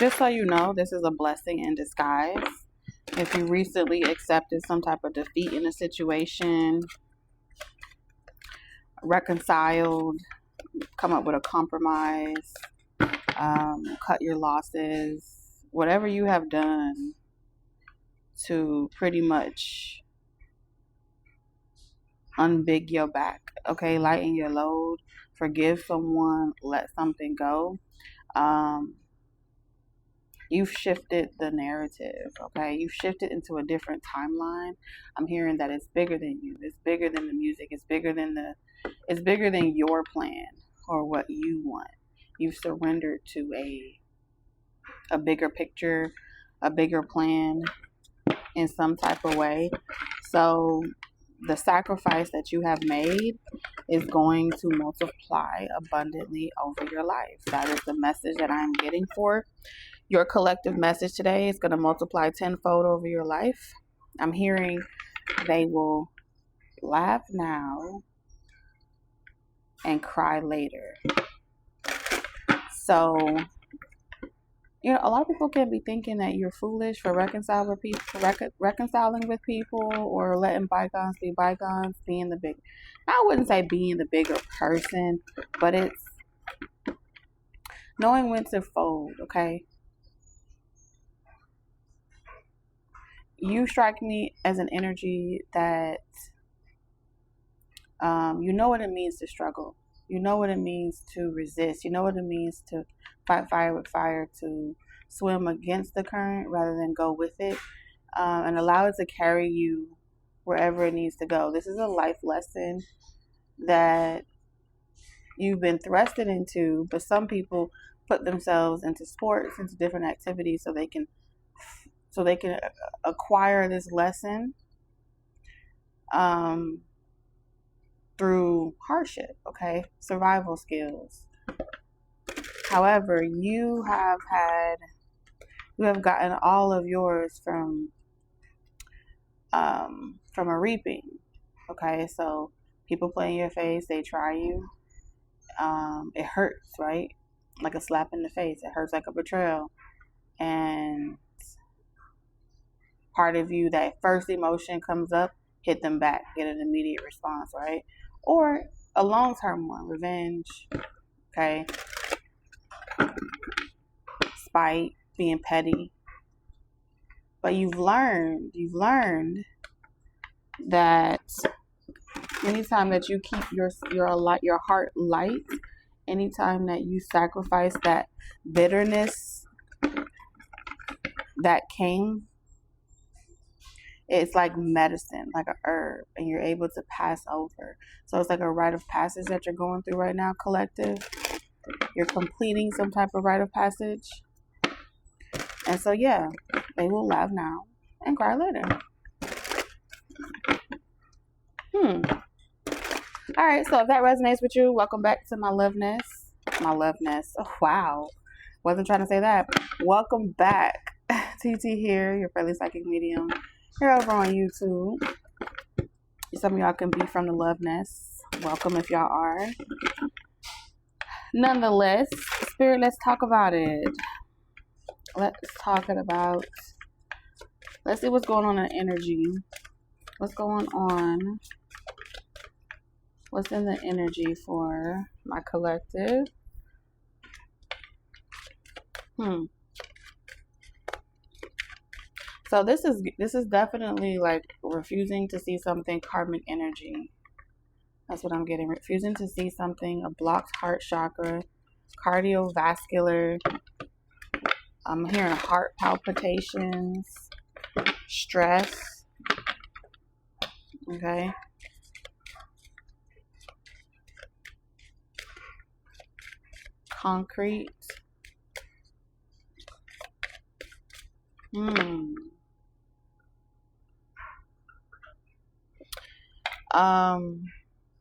just so you know, this is a blessing in disguise. If you recently accepted some type of defeat in a situation, reconciled, come up with a compromise, cut your losses, whatever you have done to pretty much unbig your back, okay, lighten your load, forgive someone, let something go. You've shifted the narrative, okay? You've shifted into a different timeline. I'm hearing that it's bigger than you. It's bigger than the music. It's bigger than your plan or what you want. You've surrendered to a bigger picture, a bigger plan in some type of way. So the sacrifice that you have made is going to multiply abundantly over your life. That is the message that I'm getting for your collective message today. Is going to multiply tenfold over your life. I'm hearing they will laugh now and cry later. So, you know, a lot of people can be thinking that you're foolish for reconciling with people, or letting bygones be bygones, being the big. I wouldn't say being the bigger person, but it's knowing when to fold. Okay, you strike me as an energy that you know what it means to struggle. You know what it means to resist. You know what it means to fight fire with fire, to swim against the current rather than go with it, and allow it to carry you wherever it needs to go. This is a life lesson that you've been thrusted into, but some people put themselves into sports, into different activities so they can acquire this lesson through hardship, okay? Survival skills. However, you have gotten all of yours from a reaping, okay? So people play in your face, they try you. It hurts, right? Like a slap in the face. It hurts like a betrayal. And part of you, that first emotion comes up, hit them back, get an immediate response, right? Or a long-term one, revenge, okay? Spite, being petty. But you've learned that anytime that you keep your heart light, anytime that you sacrifice that bitterness that came, it's like medicine, like a herb, and you're able to pass over. So it's like a rite of passage that you're going through right now, collective. You're completing some type of rite of passage. And so, yeah, they will laugh now and cry later. All right, so if that resonates with you, welcome back to my love nest. Oh, wow. Wasn't trying to say that. Welcome back. TT here, your friendly psychic medium. Here over on YouTube. Some of y'all can be from the love nest. Welcome if y'all are. Nonetheless, Spirit, let's talk about it. Let's see what's going on in energy. What's going on? What's in the energy for my collective? So this is definitely like refusing to see something, karmic energy. That's what I'm getting. Refusing to see something, a blocked heart chakra, cardiovascular. I'm hearing heart palpitations, stress. Okay. Concrete.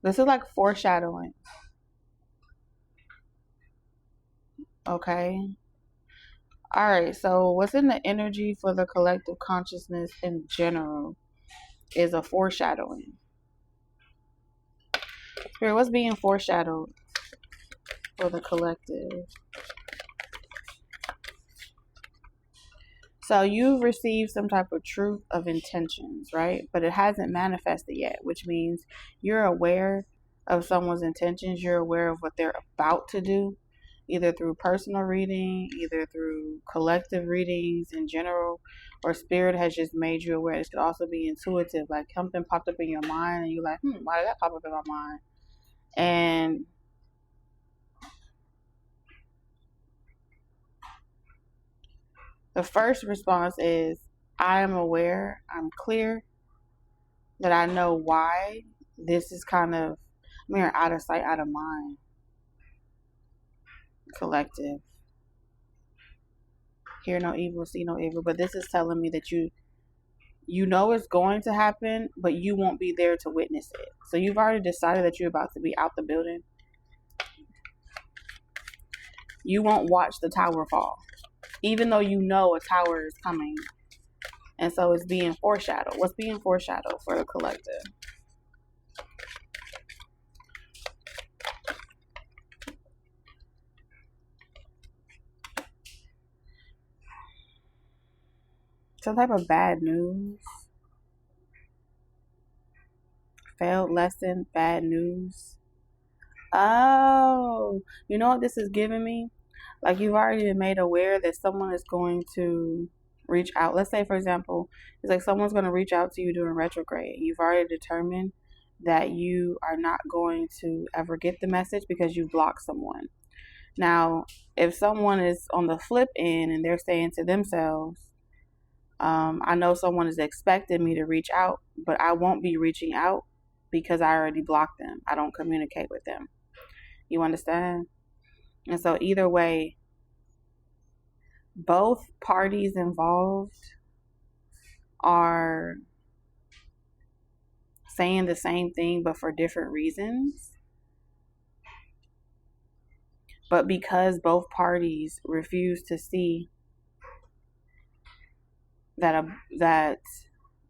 This is like foreshadowing. Okay. All right. So what's in the energy for the collective consciousness in general is a foreshadowing. Spirit, what's being foreshadowed for the collective? So you've received some type of truth of intentions, right? But it hasn't manifested yet, which means you're aware of someone's intentions. You're aware of what they're about to do, either through personal reading, either through collective readings in general, or spirit has just made you aware. This could also be intuitive, like something popped up in your mind and you're like, why did that pop up in my mind? And the first response is, I am aware, I'm clear, that I know why this is kind of, out of sight, out of mind, collective. Hear no evil, see no evil. But this is telling me that you know it's going to happen, but you won't be there to witness it. So you've already decided that you're about to be out the building. You won't watch the tower fall, even though you know a tower is coming. And so it's being foreshadowed. What's being foreshadowed for the collective? Some type of bad news. Failed lesson, bad news. Oh, you know what this is giving me? Like, you've already been made aware that someone is going to reach out. Let's say, for example, it's like someone's going to reach out to you during retrograde. You've already determined that you are not going to ever get the message because you blocked someone. Now, if someone is on the flip end and they're saying to themselves, I know someone is expecting me to reach out, but I won't be reaching out because I already blocked them. I don't communicate with them. You understand? And so either way, both parties involved are saying the same thing, but for different reasons. But because both parties refuse to see that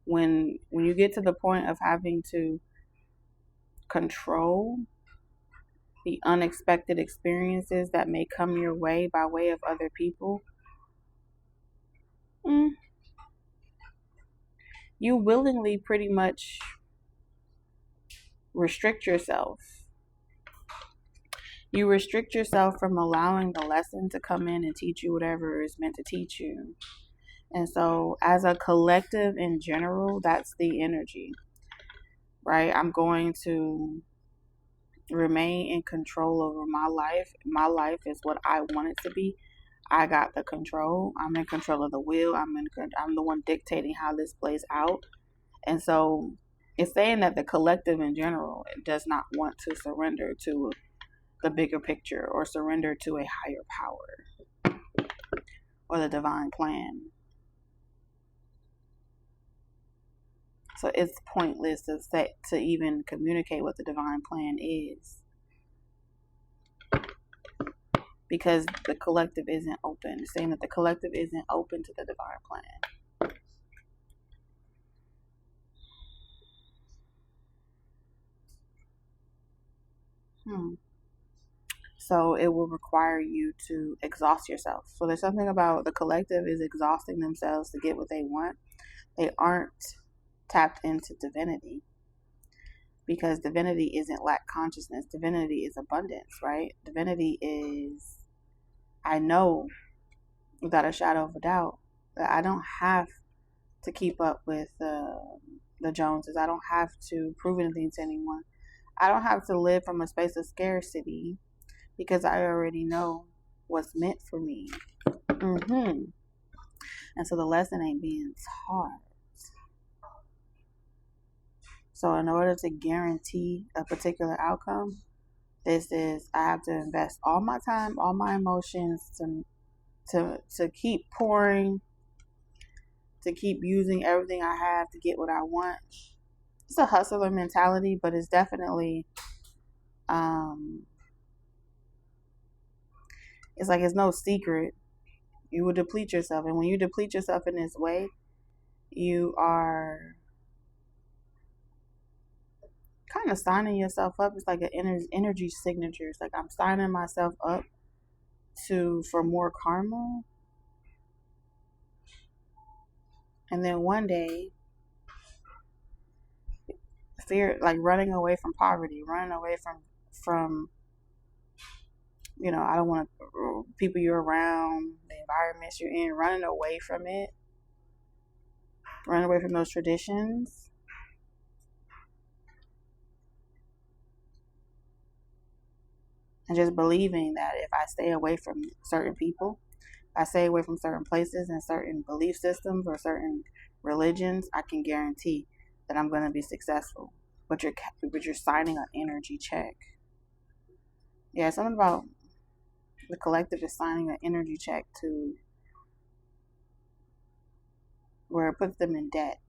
when you get to the point of having to control the unexpected experiences that may come your way by way of other people, you willingly pretty much restrict yourself. You restrict yourself from allowing the lesson to come in and teach you whatever it's meant to teach you. And so as a collective in general, that's the energy, right? I'm going to remain in control over my life. My life is what I want it to be. I got the control. I'm in control of the wheel. I'm the one dictating how this plays out. And so it's saying that the collective in general does not want to surrender to the bigger picture or surrender to a higher power or the divine plan. So it's pointless to even communicate what the divine plan is, because the collective isn't open. It's saying that the collective isn't open to the divine plan. So it will require you to exhaust yourself. So there's something about the collective is exhausting themselves to get what they want. They aren't tapped into divinity, because divinity isn't lack consciousness. Divinity is abundance, right? Divinity is, I know without a shadow of a doubt that I don't have to keep up with the Joneses. I don't have to prove anything to anyone. I don't have to live from a space of scarcity, because I already know what's meant for me. And so the lesson ain't being taught. So in order to guarantee a particular outcome, this is, I have to invest all my time, all my emotions to keep pouring, to keep using everything I have to get what I want. It's a hustler mentality, but it's definitely it's like it's no secret. You will deplete yourself, and when you deplete yourself in this way, you are kind of signing yourself up. It's like an energy signature. It's like I'm signing myself up for more karma. And then one day, fear, like running away from poverty, running away from I don't want to, people you're around, the environments you're in, running away from it, running away from those traditions. And just believing that if I stay away from certain people, I stay away from certain places and certain belief systems or certain religions, I can guarantee that I'm going to be successful. But you're signing an energy check. Yeah, something about the collective is signing an energy check to where it puts them in debt.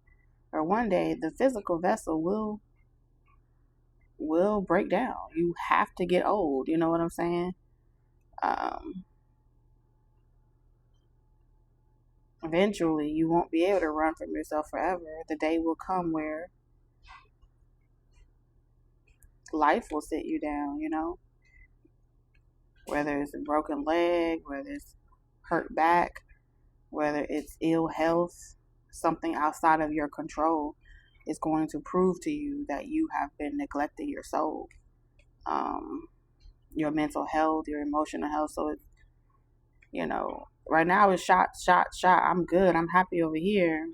Or one day the physical vessel will break down. You have to get old. You know what I'm saying? Eventually, you won't be able to run from yourself forever. The day will come where life will sit you down, whether it's a broken leg, whether it's hurt back, whether it's ill health, something outside of your control is going to prove to you that you have been neglecting your soul, your mental health, your emotional health. So it's, right now it's shot. I'm good. I'm happy over here.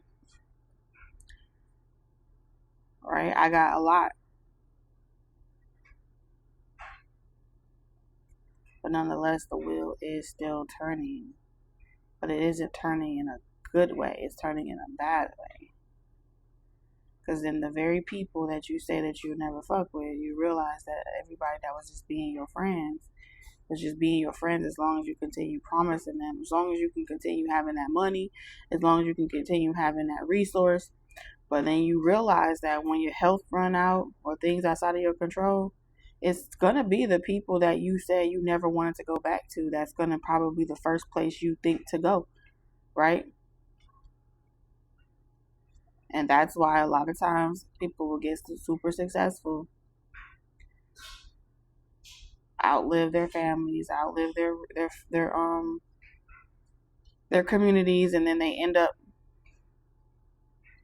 Right? I got a lot. But nonetheless, the wheel is still turning. But it isn't turning in a good way. It's turning in a bad way. Because then the very people that you say that you never fuck with, you realize that everybody that was just being your friends was just being your friends as long as you continue promising them, as long as you can continue having that money, as long as you can continue having that resource. But then you realize that when your health run out or things outside of your control, it's going to be the people that you said you never wanted to go back to that's going to probably be the first place you think to go, right? And that's why a lot of times people will get super successful, outlive their families, outlive their communities, and then they end up,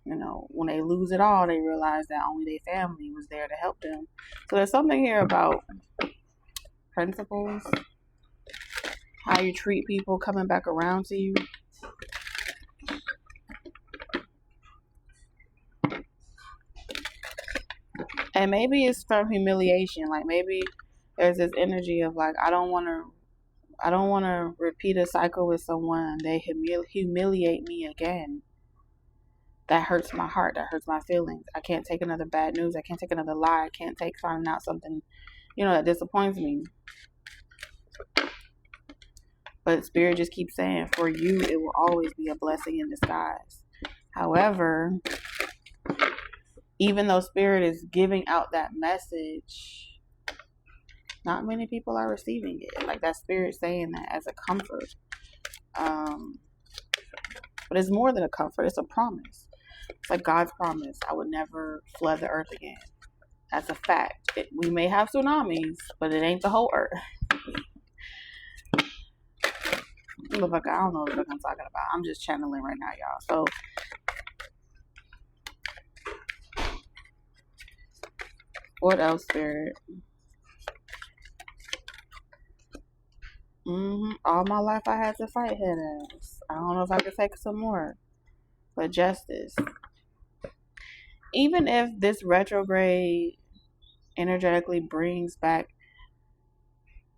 when they lose it all, they realize that only their family was there to help them. So there's something here about principles, how you treat people coming back around to you. And maybe it's from humiliation. Like maybe there's this energy of like, I don't want to repeat a cycle with someone. They humiliate me again. That hurts my heart. That hurts my feelings. I can't take another bad news. I can't take another lie. I can't take finding out something, that disappoints me. But Spirit just keeps saying, for you, it will always be a blessing in disguise. However, even though Spirit is giving out that message, not many people are receiving it. Like that Spirit saying that as a comfort. But it's more than a comfort. It's a promise. It's like God's promise. I would never flood the earth again. That's a fact. We may have tsunamis, but it ain't the whole earth. Look like I don't know what I'm talking about. I'm just channeling right now, y'all. So, what else, Spirit? All my life I had to fight head-ass. I don't know if I could take some more. But justice. Even if this retrograde energetically brings back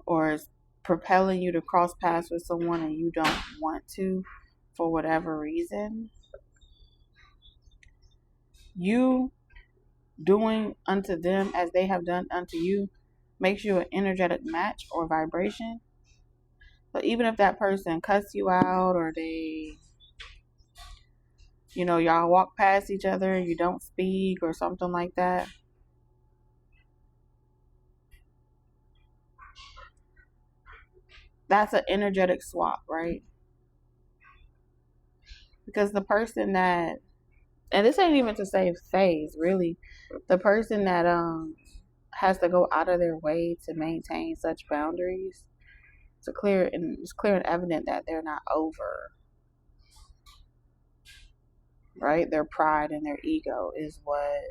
or is propelling you to cross paths with someone and you don't want to for whatever reason, you doing unto them as they have done unto you makes you an energetic match or vibration. But even if that person cuts you out or they, y'all walk past each other and you don't speak or something like that, that's an energetic swap, right? Because the person that, and this ain't even to save face, really, the person that has to go out of their way to maintain such boundaries, it's clear and evident that they're not over. right? Their pride and their ego is what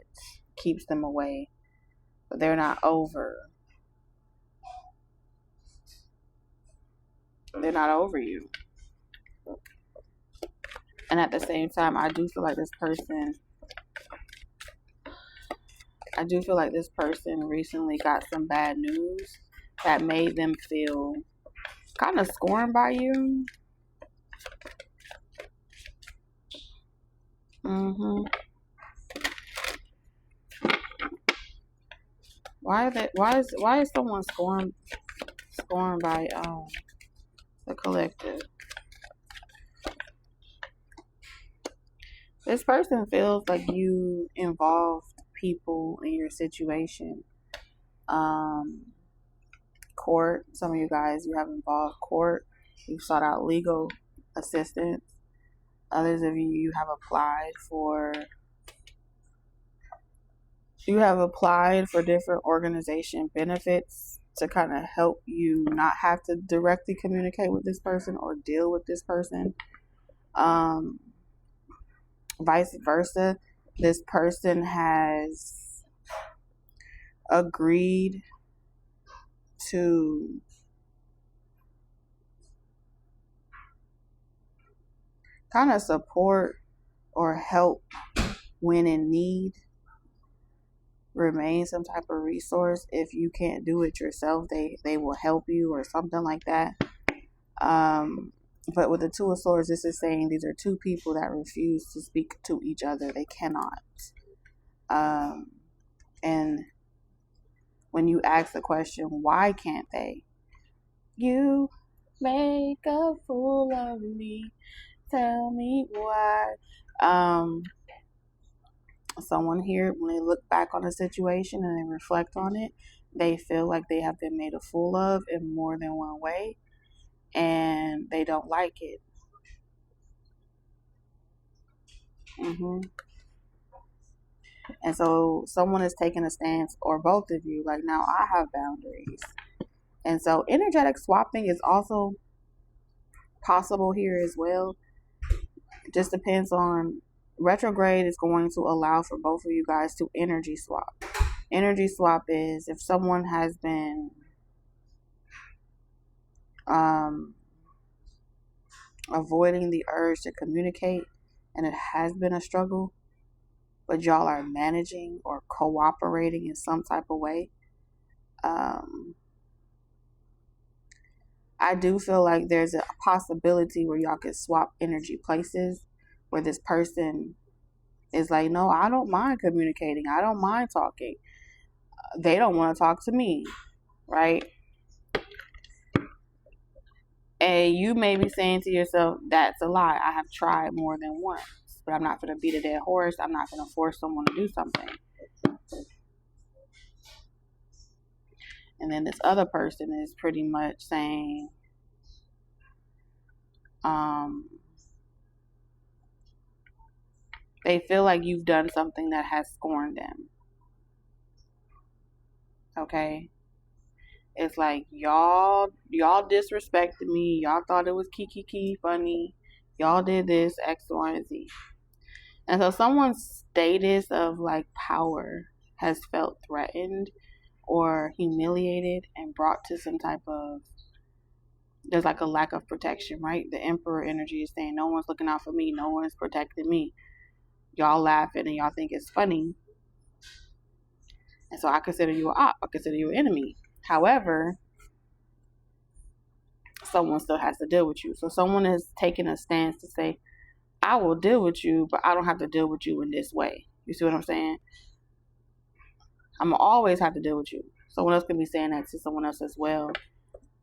keeps them away. But they're not over. They're not over you. And at the same time, I do feel like this person recently got some bad news that made them feel kind of scorned by you. Why is someone scorned by the collective? This person feels like you involved people in your situation. Court. Some of you guys, you have involved court. You've sought out legal assistance. Others of you have applied for different organization benefits to kind of help you not have to directly communicate with this person or deal with this person. Vice versa, this person has agreed to kind of support or help when in need, remain some type of resource. If you can't do it yourself, they will help you or something like that. But with the Two of Swords, this is saying these are two people that refuse to speak to each other. They cannot. And when you ask the question, why can't they? You make a fool of me. Tell me why. Someone here, when they look back on a situation and they reflect on it, they feel like they have been made a fool of in more than one way. And they don't like it. And so someone is taking a stance, or both of you, like, now I have boundaries. And so energetic swapping is also possible here as well. It just depends on, retrograde is going to allow for both of you guys to energy swap. Energy swap is if someone has been avoiding the urge to communicate and it has been a struggle, but y'all are managing or cooperating in some type of way. I do feel like there's a possibility where y'all could swap energy places, where this person is like, no, I don't mind communicating. I don't mind talking. They don't want to talk to me, right? And you may be saying to yourself, that's a lie. I have tried more than once, but I'm not going to beat a dead horse. I'm not going to force someone to do something. And then this other person is pretty much saying, they feel like you've done something that has scorned them. Okay? It's like, y'all disrespected me. Y'all thought it was kiki funny. Y'all did this, X, Y, and Z. And so someone's status of like power has felt threatened or humiliated and brought to some type of, there's like a lack of protection, right? The Emperor energy is saying, no one's looking out for me. No one's protecting me. Y'all laughing and y'all think it's funny. And so I consider you an op. I consider you an enemy. However, someone still has to deal with you. So someone is taking a stance to say, I will deal with you, but I don't have to deal with you in this way. You see what I'm saying? I'm going to always have to deal with you. Someone else can be saying that to someone else as well.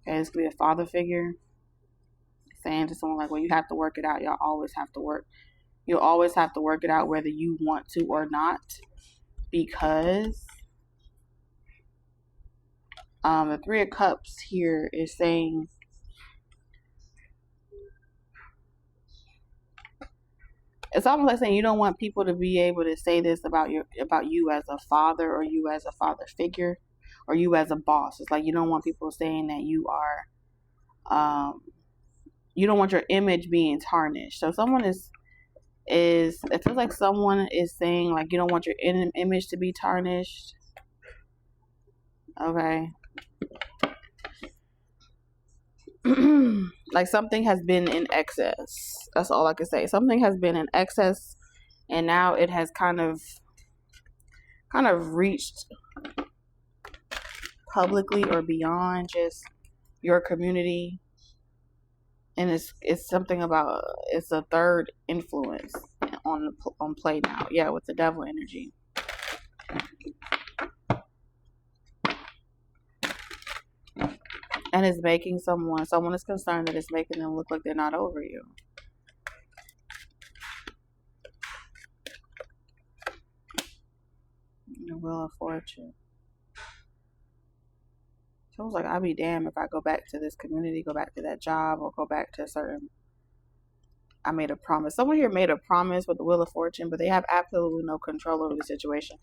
Okay, this could be a father figure saying to someone like, well, you have to work it out. Y'all always have to work. You'll always have to work it out whether you want to or not. Because the Three of Cups here is saying, it's almost like saying you don't want people to be able to say this about you as a father, or you as a father figure, or you as a boss. It's like you don't want people saying that you are, you don't want your image being tarnished. So someone is is, it feels like someone is saying like you don't want your image to be tarnished. Okay. Like something has been in excess. That's all I can say. Something has been in excess, and now it has kind of reached publicly or beyond just your community. And it's something about, it's a third influence on play now. Yeah, with the devil energy. And it's making someone is concerned that it's making them look like they're not over you. The Wheel of Fortune. Feels like I'd be damned if I go back to this community, go back to that job, or go back to a certain, I made a promise. Someone here made a promise with the Wheel of Fortune, but they have absolutely no control over the situation.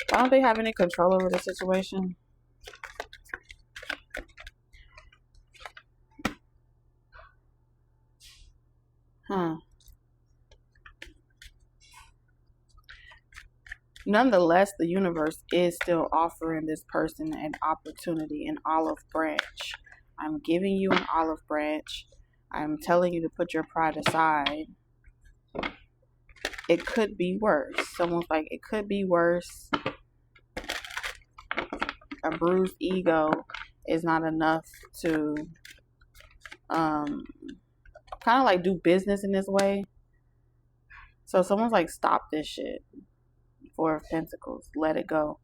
Why don't they have any control over the situation? Nonetheless, the universe is still offering this person an opportunity, an olive branch. I'm giving you an olive branch. I'm telling you to put your pride aside. It could be worse. Someone's like, it could be worse. A bruised ego is not enough to kind of like do business in this way. So someone's like, stop this shit. Four of Pentacles. Let it go.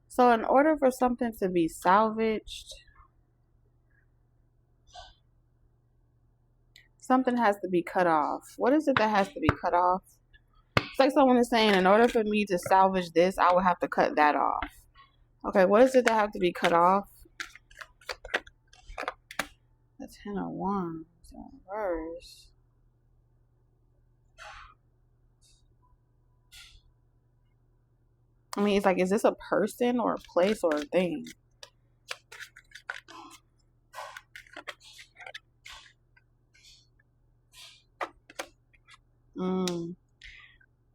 So in order for something to be salvaged, something has to be cut off. What is it that has to be cut off? It's like someone is saying, in order for me to salvage this, I would have to cut that off. Okay, what is it that have to be cut off? The Ten of Wands in reverse. I mean, it's like, is this a person or a place or a thing?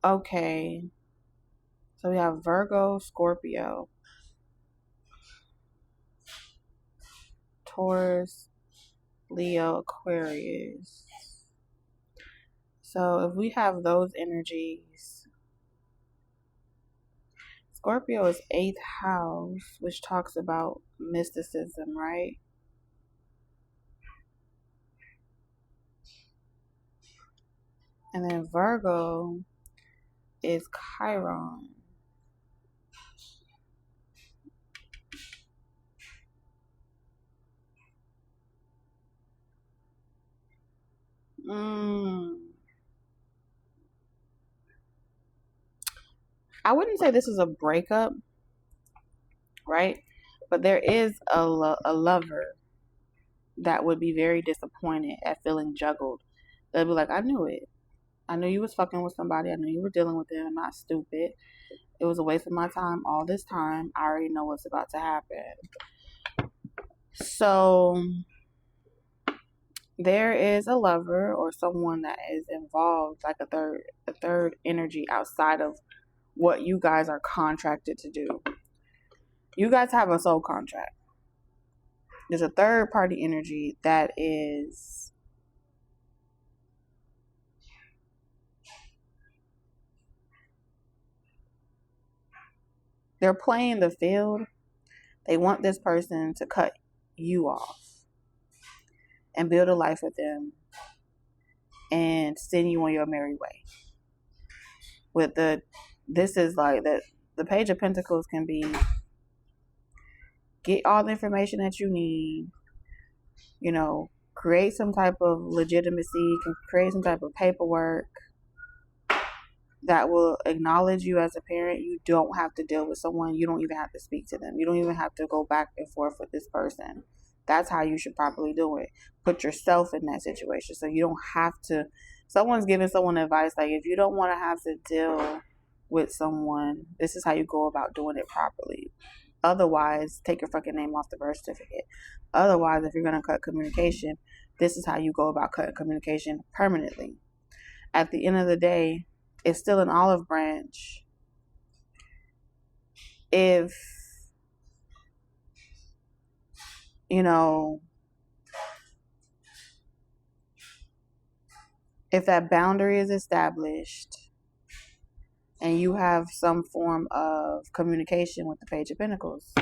Okay. So we have Virgo, Scorpio, Taurus, Leo, Aquarius. So if we have those energies, Scorpio is 8th house, which talks about mysticism, right? And then Virgo is Chiron. I wouldn't say this is a breakup, right? But there is a lover that would be very disappointed at feeling juggled. They'll be like, I knew it. I knew you was fucking with somebody. I knew you were dealing with them. I'm not stupid. It was a waste of my time all this time. I already know what's about to happen. So there is a lover or someone that is involved, like a third energy outside of what you guys are contracted to do. You guys have a soul contract. There's a third party energy that is they're playing the field. They want this person to cut you off and build a life with them and send you on your merry way. With this is like that. The Page of Pentacles can be get all the information that you need, create some type of legitimacy, create some type of paperwork, that will acknowledge you as a parent. You don't have to deal with someone. You don't even have to speak to them. You don't even have to go back and forth with this person. That's how you should properly do it. Put yourself in that situation so you don't have to. Someone's giving someone advice like, if you don't want to have to deal with someone, this is how you go about doing it properly. Otherwise, take your fucking name off the birth certificate. Otherwise, if you're going to cut communication, this is how you go about cutting communication permanently. At the end of the day, it's still an olive branch. If, if that boundary is established and you have some form of communication with the Page of Pentacles.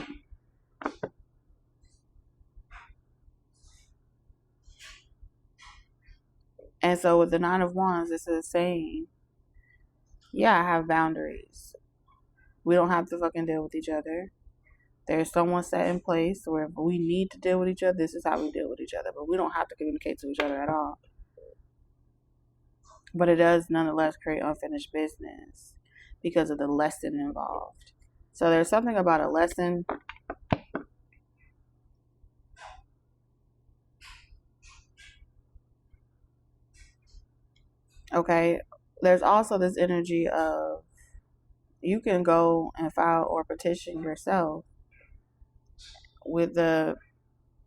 And so with the Nine of Wands, this is saying, yeah, I have boundaries. We don't have to fucking deal with each other. There's someone set in place where if we need to deal with each other, this is how we deal with each other. But we don't have to communicate to each other at all. But it does nonetheless create unfinished business because of the lesson involved. So there's something about a lesson. Okay, there's also this energy of you can go and file or petition yourself with the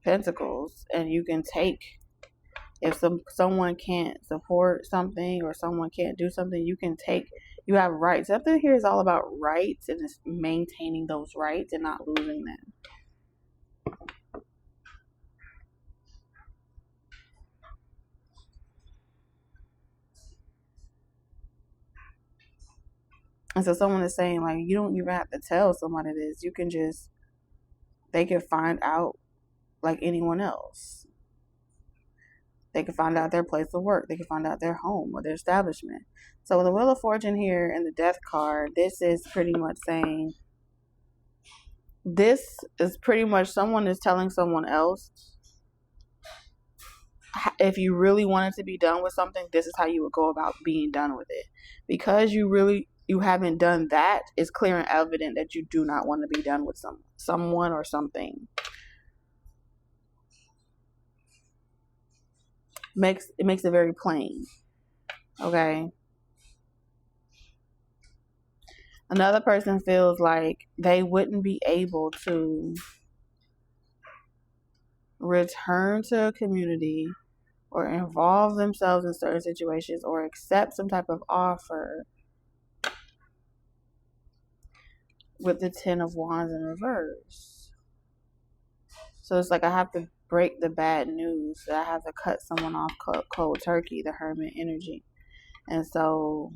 Pentacles, and you can take, if someone can't support something or someone can't do something, you can take, you have rights. Something here is all about rights, and it's maintaining those rights and not losing them. And so someone is saying, like, you don't even have to tell somebody this. You can just, they can find out like anyone else. They can find out their place of work. They can find out their home or their establishment. So with the Wheel of Fortune here and the Death card, this is pretty much saying, this is pretty much someone is telling someone else, if you really wanted to be done with something, this is how you would go about being done with it. Because you haven't done that, it's clear and evident that you do not want to be done with someone or something. It makes it very plain. Okay. Another person feels like they wouldn't be able to return to a community or involve themselves in certain situations or accept some type of offer with the Ten of Wands in reverse. So it's like I have to break the bad news. I have to cut someone off cold turkey, the Hermit energy. And so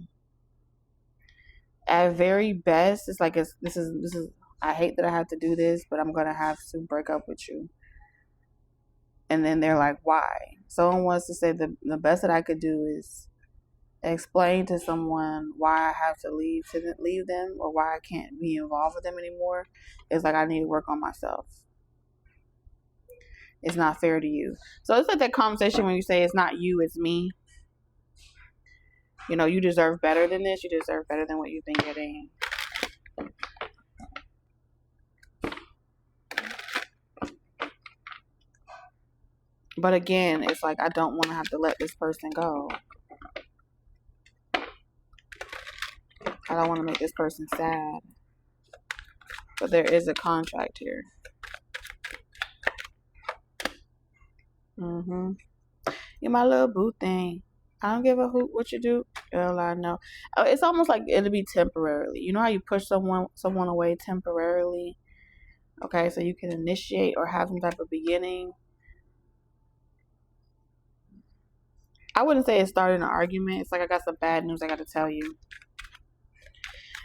at very best, it's like this is I hate that I have to do this, but I'm gonna have to break up with you. And then they're like, why? Someone wants to say the best that I could do is explain to someone why I have to leave them or why I can't be involved with them anymore. It's like I need to work on myself. It's not fair to you. So it's like that conversation when you say it's not you, it's me. You deserve better than this. You deserve better than what you've been getting. But again, it's like I don't want to have to let this person go. I don't want to make this person sad. But there is a contract here. You're my little boo thing. I don't give a hoot what you do. Girl, I know. It's almost like it'll be temporarily. You know how you push someone away temporarily? Okay, so you can initiate or have some type of beginning. I wouldn't say it started an argument. It's like I got some bad news I got to tell you.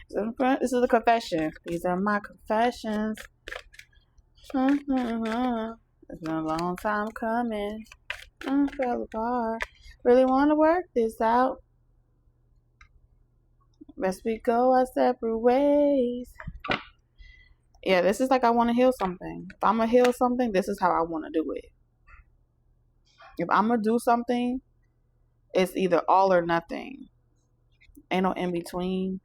This is a confession. These are my confessions. It's been a long time coming. I fell apart. Really want to work this out. Best we go our separate ways. Yeah, this is like I want to heal something. If I'm going to heal something, this is how I want to do it. If I'm going to do something, it's either all or nothing. Ain't no in between.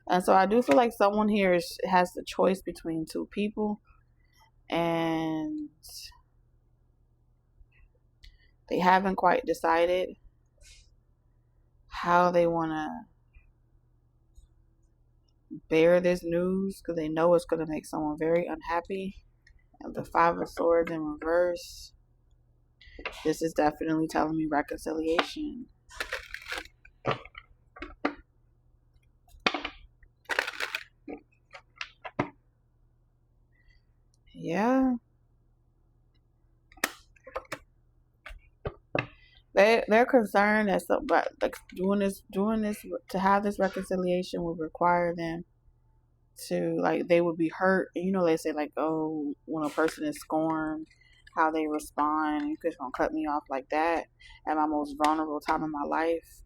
And so I do feel like someone here has the choice between two people, and they haven't quite decided how they want to bear this news, because they know it's going to make someone very unhappy. And the Five of Swords in reverse, this is definitely telling me reconciliation. Yeah. They're concerned that somebody, like, doing this to have this reconciliation would require them to, like, they would be hurt. And, you know, they say, like, oh, when a person is scorned, how they respond, you just gonna cut me off like that at my most vulnerable time in my life.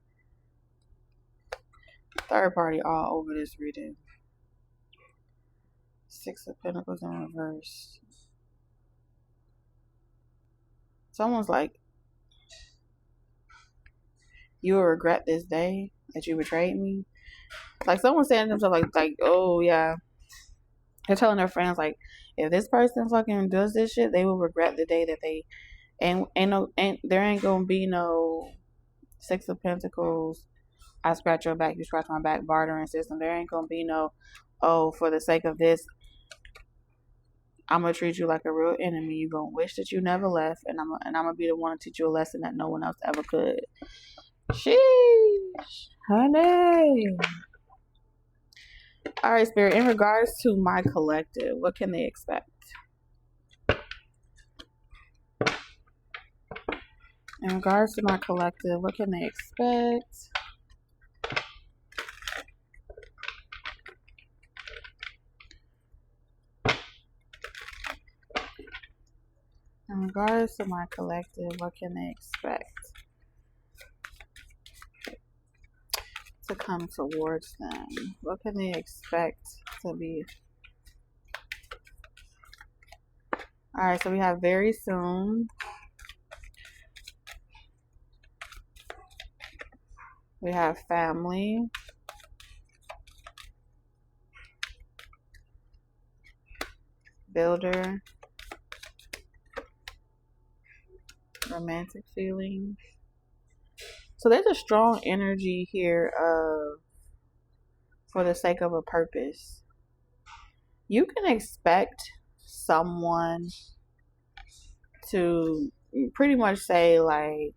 Third party all over this reading. Six of Pentacles in reverse. Someone's like, you will regret this day that you betrayed me. Like, someone's saying to themselves, like, oh yeah. They're telling their friends, like, if this person fucking does this shit, they will regret the day that they, and there ain't gonna be no Six of Pentacles, I scratch your back, you scratch my back bartering system. There ain't gonna be no, oh, for the sake of this, I'm gonna treat you like a real enemy. You gonna wish that you never left, and I'm gonna be the one to teach you a lesson that no one else ever could. Sheesh, honey. All right, Spirit, in regards to my collective, what can they expect? In regards to my collective, what can they expect? In regards to my collective, what can they expect to come towards them? What can they expect to be? Alright, so we have very soon. We have family. Builder. Romantic feelings. So there's a strong energy here of for the sake of a purpose. You can expect someone to pretty much say, like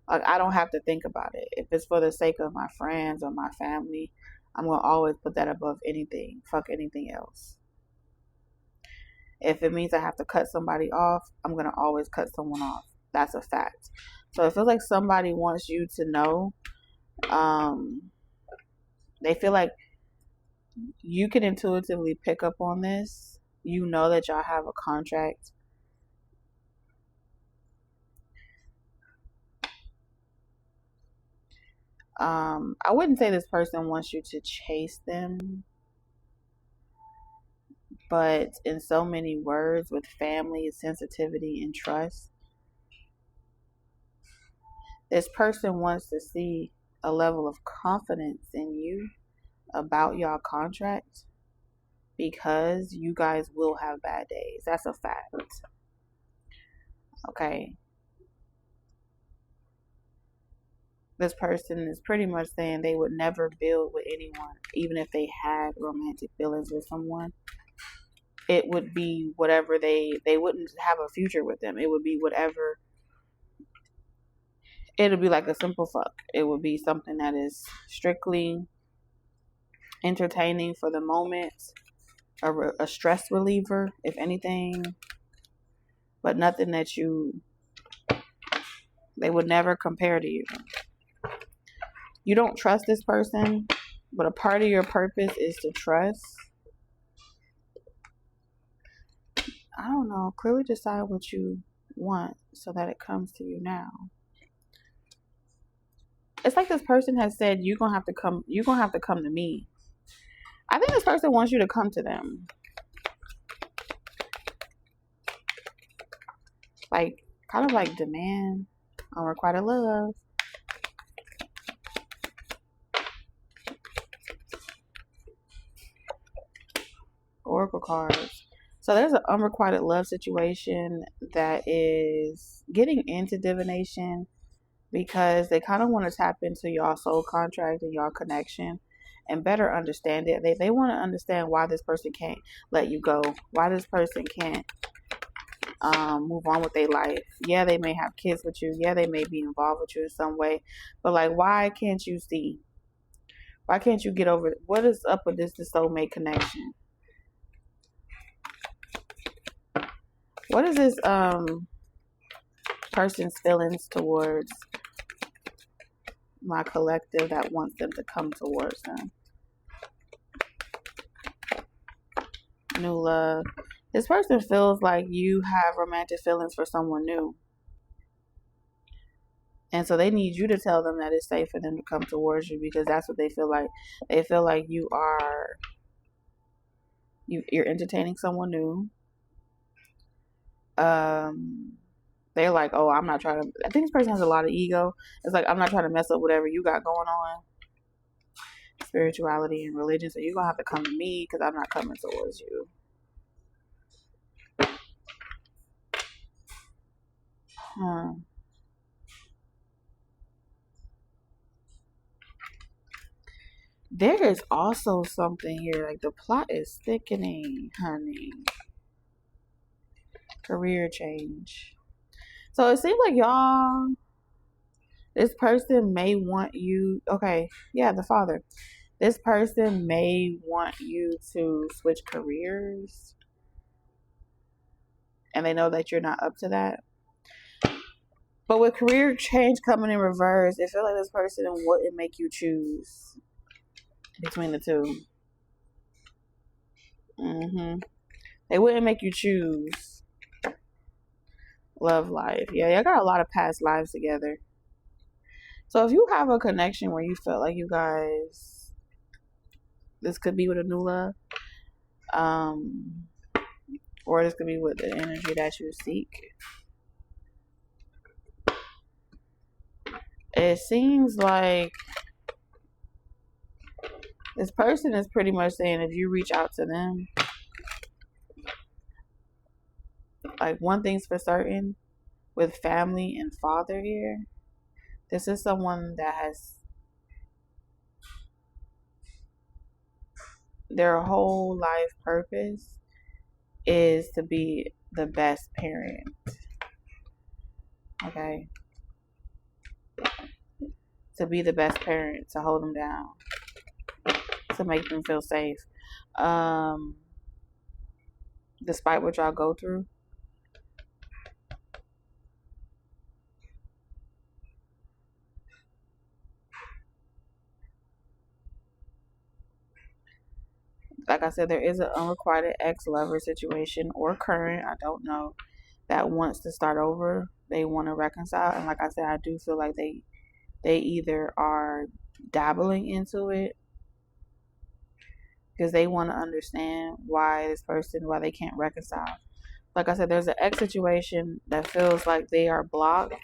I don't have to think about it. If it's for the sake of my friends or my family, I'm going to always put that above anything. Fuck anything else. If it means I have to cut somebody off, I'm going to always cut someone off. That's a fact. So it feels like somebody wants you to know. They feel like you can intuitively pick up on this. You know that y'all have a contract. I wouldn't say this person wants you to chase them, but in so many words, with family, sensitivity, and trust, this person wants to see a level of confidence in you about y'all contract, because you guys will have bad days. That's a fact. Okay. This person is pretty much saying they would never build with anyone, even if they had romantic feelings with someone. It would be whatever they wouldn't have a future with them. It would be whatever. It'll be like a simple fuck. It would be something that is strictly entertaining for the moment, a stress reliever, if anything, but nothing that they would never compare to you. You don't trust this person, but a part of your purpose is to trust. I don't know. Clearly decide what you want so that it comes to you now. It's like this person has said, you're gonna have to come to me. I think this person wants you to come to them. Like, kind of like demand unrequited love. cards. So there's an unrequited love situation that is getting into divination because they kind of want to tap into y'all soul contract and y'all connection and better understand it. They want to understand why this person can't let you go, why this person can't move on with their life. Yeah, they may have kids with you. Yeah, they may be involved with you in some way. But like, why can't you see? Why can't you get over it? What is up with this soulmate connection? What is this person's feelings towards my collective that wants them to come towards them? New love. This person feels like you have romantic feelings for someone new. And so they need you to tell them that it's safe for them to come towards you because that's what they feel like. They feel like you're entertaining someone new. They're like, oh, I'm not trying to. I think this person has a lot of ego. It's like, I'm not trying to mess up whatever you got going on. Spirituality and religion. So you're going to have to come to me because I'm not coming towards you. There is also something here. Like the plot is thickening, honey. Career change. So it seems like y'all, this person may want you. Okay, yeah, the father. This person may want you to switch careers. And they know that you're not up to that. But with career change coming in reverse, it feels like this person wouldn't make you choose between the two. They wouldn't make you choose. Love life. Yeah, y'all got a lot of past lives together. So if you have a connection where you felt like you guys, this could be with a new love, or this could be with the energy that you seek. It seems like this person is pretty much saying if you reach out to them, like one thing's for certain with family and father here, this is someone that has their whole life purpose is to be the best parent. Okay? To be the best parent, to hold them down, to make them feel safe. Despite what y'all go through. Like I said, there is an unrequited ex-lover situation or current, I don't know, that wants to start over. They want to reconcile. And like I said, I do feel like they either are dabbling into it because they want to understand why they can't reconcile. Like I said, there's an ex situation that feels like they are blocked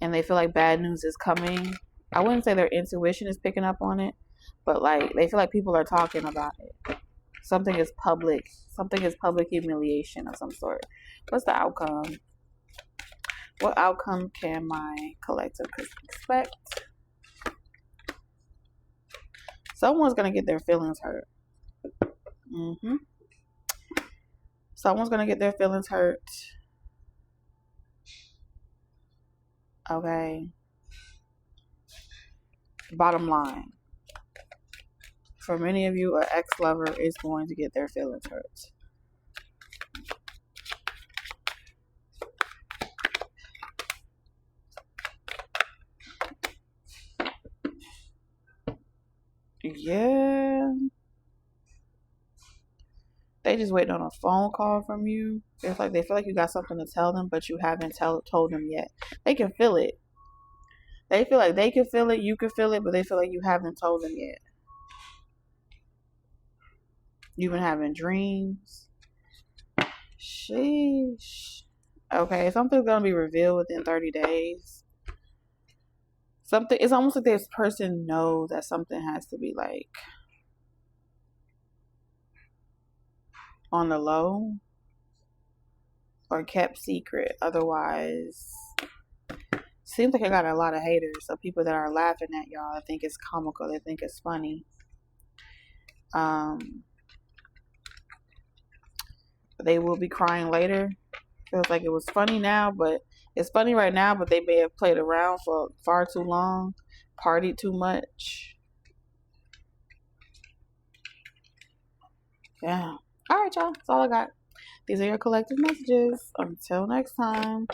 and they feel like bad news is coming. I wouldn't say their intuition is picking up on it, but like they feel like people are talking about it. Something is public humiliation of some sort. What's the outcome? What outcome can my collective expect? Someone's gonna get their feelings hurt. Someone's gonna get their feelings hurt. Okay. Bottom line. For many of you, an ex-lover is going to get their feelings hurt. Yeah. They just waiting on a phone call from you. It's like they feel like you got something to tell them, but you haven't told them yet. They can feel it. They feel like they can feel it, you can feel it, but they feel like you haven't told them yet. You've been having dreams. Sheesh. Okay, something's gonna be revealed within 30 days. It's almost like this person knows that something has to be like. on the low or kept secret. Otherwise, seems like I got a lot of haters. So people that are laughing at y'all, I think it's comical. They think it's funny. They will be crying later. Feels like it was funny now, but it's funny right now, but they may have played around for far too long, partied too much. Yeah. All right, y'all. That's all I got. These are your collective messages. Until next time.